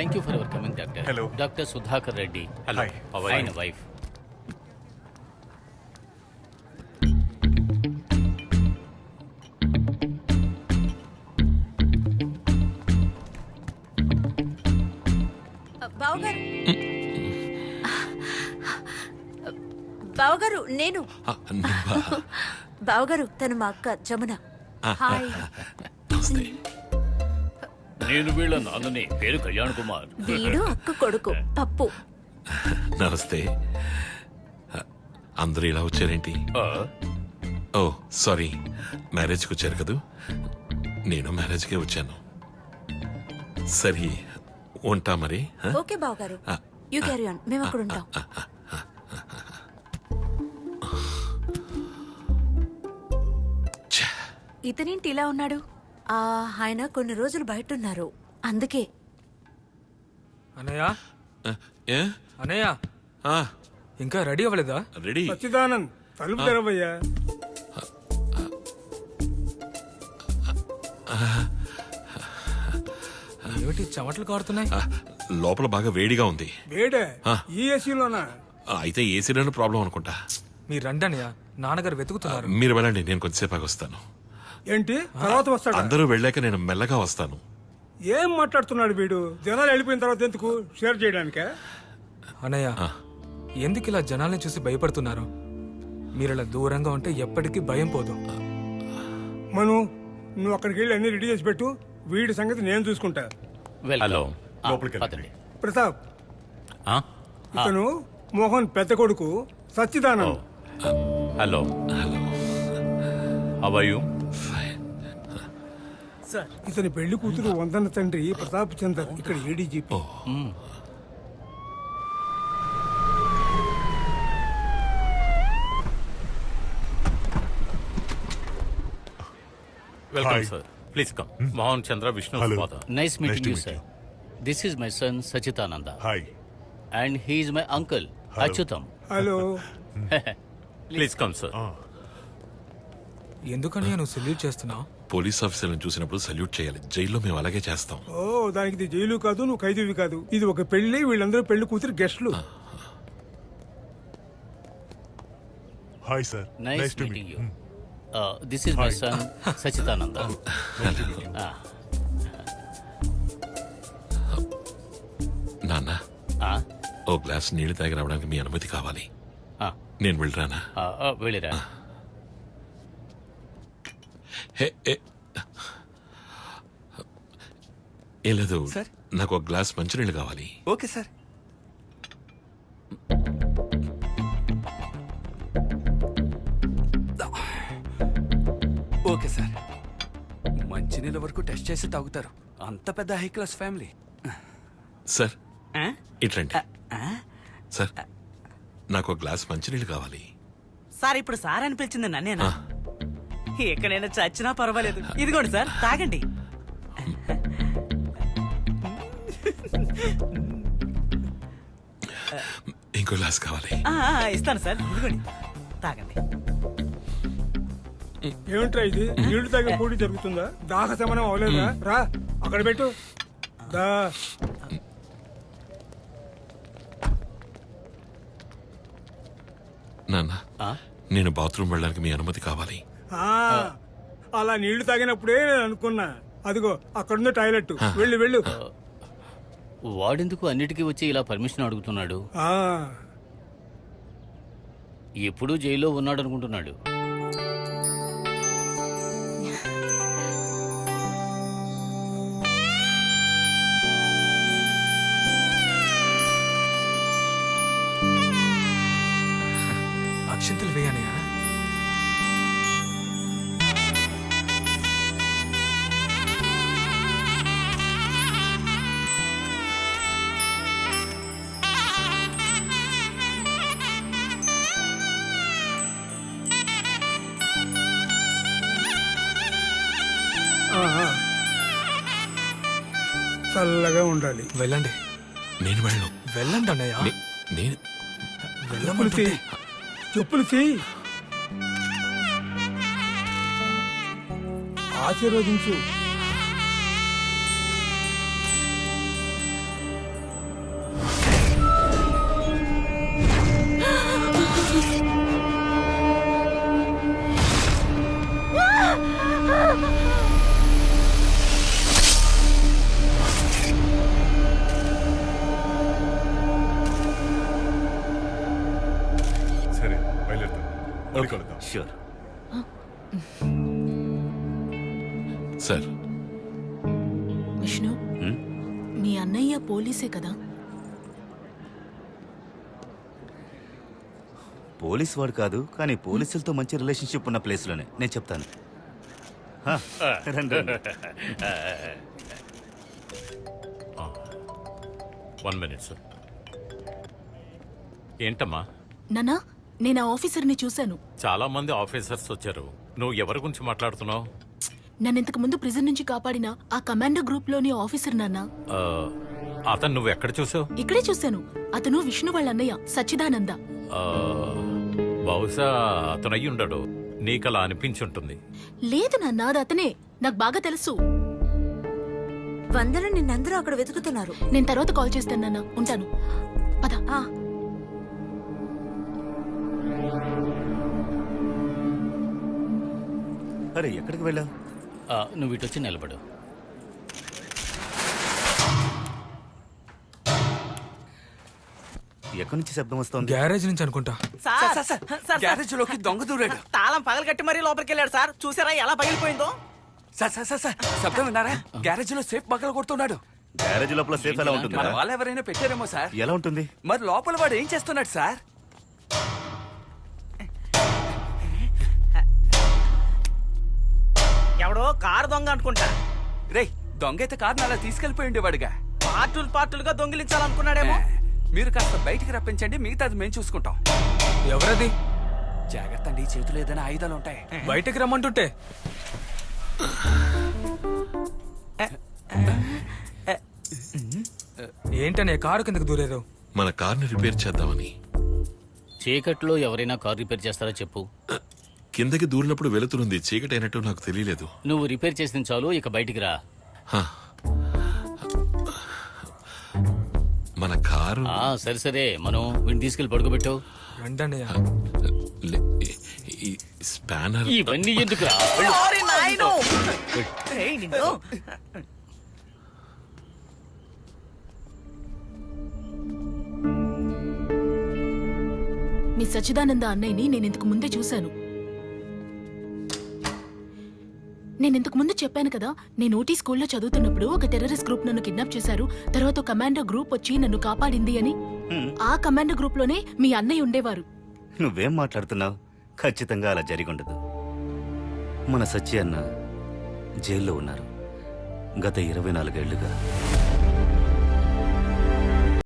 Thank you for your coming doctor. Hello. Doctor Sudhakar Reddy. Hi. ఆయన wife. బావగారు నేను బావగారు తను మా అక్క జమున. హాయ్. నేను వీళ్ళ నాన్నని, పేరు కళ్యాణ్ కుమార్. వీడు అక్క కొడుకు పప్పు. నమస్తే. అందరూ ఇలా వచ్చారేంటి? ఆ, ఓ సారీ, మ్యారేజ్కి వచ్చారు కదూ. నేను మ్యారేజ్కే వచ్చాను. సరే ఉంటా మరి. ఓకే బావగారు, యూ క్యారీ ఆన్, మేము అక్కడ ఉంటాం. ఇతనేంటి ఇలా ఉన్నాడు? ఆయన కొన్ని రోజులు బయట ఉన్నారు, అందుకే. అన్నయ్య ఏ? అన్నయ్య ఇంకా రెడీ అవ్వలేదా? రెడీ. సచ్చిదానంద్ తలుపు తెరవయ్యా. ఏమిటి చెమటలు కారుతున్నాయి? లోపల బాగా వేడిగా ఉంది. వేడే ఈ ఏసీలోనా? అయితే ఏసీలోనే ప్రాబ్లం అనుకుంటా. మీరు రండి అన్నయ్య, నాన్నగారు వెతుకుతున్నారు. మీరు వెళ్ళండి, నేను కొద్దిసేపు వస్తాను. ఏంటి తర్వాత వస్తాడు? అందరూ వెళ్ళాక నేను మెల్లగా వస్తాను. ఏం మాట్లాడుతున్నాడు వీడు? జనాలు వెళ్ళిపోయిన తర్వాత ఎందుకు షేర్ చేయడానికే? అన్నయ్య ఎందుకు ఇలా జనాల్ని చూసి భయపడుతున్నారు? మీరు ఇలా దూరంగా ఉంటే ఎప్పటికీ భయం పోదు. మను, నువ్వు అక్కడికి వెళ్ళి అన్ని రెడీ చేసి పెట్టు. వీడి సంగతి నేను చూసుకుంటా. హలో. లోపలికి పదండి. ప్రతాప్, ఇతను మోహన్ పెద్ద కొడుకు Sachchidanand. Hello. How are you? ఇతని పెళ్లి కూతురు వందన తండ్రి ప్రతాప్ చందర్, ఇక్కడ ADGP. Welcome sir. Please come. Mohan Chandra Vishnu father. Nice meeting you sir. This is my son Sachitananda. Hi. And he is my uncle Achyutam. Hello. Please come sir. ఎందుకన్నయ్య నువ్వు సెల్యూట్ చేస్తున్నావు? పోలీస్ ఆఫీసర్లను చూసినప్పుడు సల్యూట్ చేయాలి. జైల్లో మేము అలాగే చేస్తాం. ఓ, దానికి ఇది జైలు కాదు, నువ్వు ఖైదీవి కాదు. ఇది ఒక పెళ్లి, వీళ్ళందరూ పెళ్లి కూతురు గెస్ట్లు. Hi sir. Nice meeting you. This is my son Sachidananda. నాన్న, ఓ గ్లాస్ నీళ్లు తాగి రావడానికి మీ అనుమతి కావాలి. నేను వెళ్ళరానా? వెళ్ళిరా. ఏం లేదు, నాకు ఒక గ్లాస్ మంచినీళ్ళు కావాలి. Okay sir. Okay sir. మంచినీళ్ళ వరకు టెస్ట్ చేసి తాగుతారు, అంత పెద్ద హై క్లాస్ ఫ్యామిలీ. సార్ ఇట్లండి. సార్ నాకు ఒక గ్లాస్ మంచినీళ్ళు కావాలి. సార్ ఇప్పుడు సార్ అని పిలిచింది నన్నేనా? ఎక్కడైనా చచ్చినా పర్వాలేదు, ఇదిగోండి సార్ తాగండి. ఇంకో గ్లాస్ కావాలి. ఇస్తాను సార్, ఇదిగోండి తాగండి. ఏమిట్రా ఇది? నీళ్లు తాగే పోటీ జరుగుతుందా? దాహ శమనం అవలేదా? రా అక్కడ పెట్టు. దా. నాన్న, నేను బాత్రూమ్ వెళ్ళడానికి మీ అనుమతి కావాలి. అలా నీళ్లు తాగినప్పుడే నేను అనుకున్నా. అదిగో అక్కడుంది టాయిలెట్, వెళ్ళు వెళ్ళు. వాడెందుకు అన్నిటికీ వచ్చి ఇలా పర్మిషన్ అడుగుతున్నాడు? ఎప్పుడూ జైల్లో ఉన్నాడు అనుకుంటున్నాడు. అక్షింతలు వేయనయా? చల్లగా ఉండాలి. వెళ్ళండి. నేను వెళ్ళను. వెళ్ళండి అన్నయ్య. నేను వెళ్ళమంటే చెప్పులు చెయ్యి. ఆశీర్వదించు. మళ్ళీ కలుద్దాం. షూర్. సార్ విష్ణు మీ అన్నయ్య పోలీసే కదా? పోలీస్ వాడు కాదు, కానీ పోలీసులతో మంచి రిలేషన్షిప్ ఉన్న ప్లేస్లోనే నేను చెప్తాను. హా, రండి, రండి. 1 minute, సార్. ఏంటమ్మా? నానా, నేను ఆ ఆఫీసర్ని చూశాను. చాలా మంది ఆఫీసర్స్ వచ్చారు. నువ్వు ఎవరి గురించి మాట్లాడుతున్నావు? నన్ను ఇంతకు ముందు ప్రిజన్ నుంచి కాపాడిన ఆ కమాండో గ్రూప్ లోని ఆఫీసర్ నాన్న. అతను నువ్వు ఎక్కడ చూసావు? ఇక్కడే చూశాను. అతను విష్ణు వాళ్ళ అన్నయ్య సచ్చిదానంద. బహుశా అతను అయ్యి ఉండడు. నీకలా అనిపించుంటుంది. లేదు నాన్న, అది అతనే. నాకు బాగా తెలుసు. వందన నిన్నందరూ అక్కడ వెతుకుతున్నారు. నేను తర్వాత కాల్ చేస్తాను నాన్న. ఉంటాను. పద. అరే, ఎక్కడికి వెళ్ళావు? నువ్వు ఇటు వచ్చి నిలబడు. ఎక్కడి నుంచి శబ్దం వస్తోంది? గ్యారేజ్ నుంచి అనుకుంటా. గ్యారేజ్ లోకి దొంగ దూరాడు. తాళం పగలు కట్టి మరీ లోపలికి వెళ్ళాడు సార్. చూసారా ఎలా పగిలిపోయిందో? సార్ శబ్దం విన్నారా? గ్యారేజ్ లో సేఫ్ పగల కొడుతున్నాడు. గ్యారేజ్ లోపల సేఫ్ ఎలా ఉంటుంది? మన వాళ్ళు ఎవరైనా పెట్టారేమో సార్. ఎలా ఉంటుంది? మరి లోపల వాడు ఏం చేస్తున్నాడు సార్? ఎవడో కారు దొంగ అనుకుంటా. రేయ్, దొంగ అయితే కారుని అలా తీసుకెళ్లిపోయి ఉండేవాడుగా. పార్టులుగా దొంగిలించాలనుకున్నాడేమో. మీరు కాస్త బయటికి రప్పించండి, మిగతాది మేము చూసుకుంటాం. ఎవరది? జాగ్రత్త అండి, చేతులు ఏదైనా ఆయుధాలు ఉంటాయి. బయటకి రమ్మంటుంటే. ఏంటనే కారు కిందకు దూరేదో? మన కార్ని రిపేర్ చేద్దామని. చీకట్లో ఎవరైనా కార్ రిపేర్ చేస్తారో చెప్పు. కిందకి దూరినప్పుడు వెలుతురుంది, చీకటి అయినట్టు నాకు తెలియలేదు. నువ్వు రిపేర్ చేసిన చాలు, ఇక బయటికి రా. హ. మన కారు సరే మనం వీడిని తీసుకెళ్లి పడుకోబెట్టు. రండన్నయ్య. ఈ స్పానర్ ఇవన్నీ ఎందుకు రా? మీ సచ్చిదానంద అన్నయ్యని నేను ఇంతకు ముందే చూశాను. నేను ఇంతకు ముందు చెప్పాను కదా, నేను ఊటీ స్కూల్లో చదువుతున్నప్పుడు ఒక టెర్రరిస్ట్ గ్రూప్ నన్ను కిడ్నాప్ చేశారు. తర్వాత కమాండో గ్రూప్ వచ్చి నన్ను కాపాడింది అని. ఆ కమాండో గ్రూప్ లోనే మీ అన్నయ్య ఉండేవారు. నువ్వేం మాట్లాడుతున్నావు? ఖచ్చితంగా అలా జరిగి ఉండదు. మన సచ్చి అన్న జైల్లో ఉన్నారు గత 24 ఏళ్లుగా.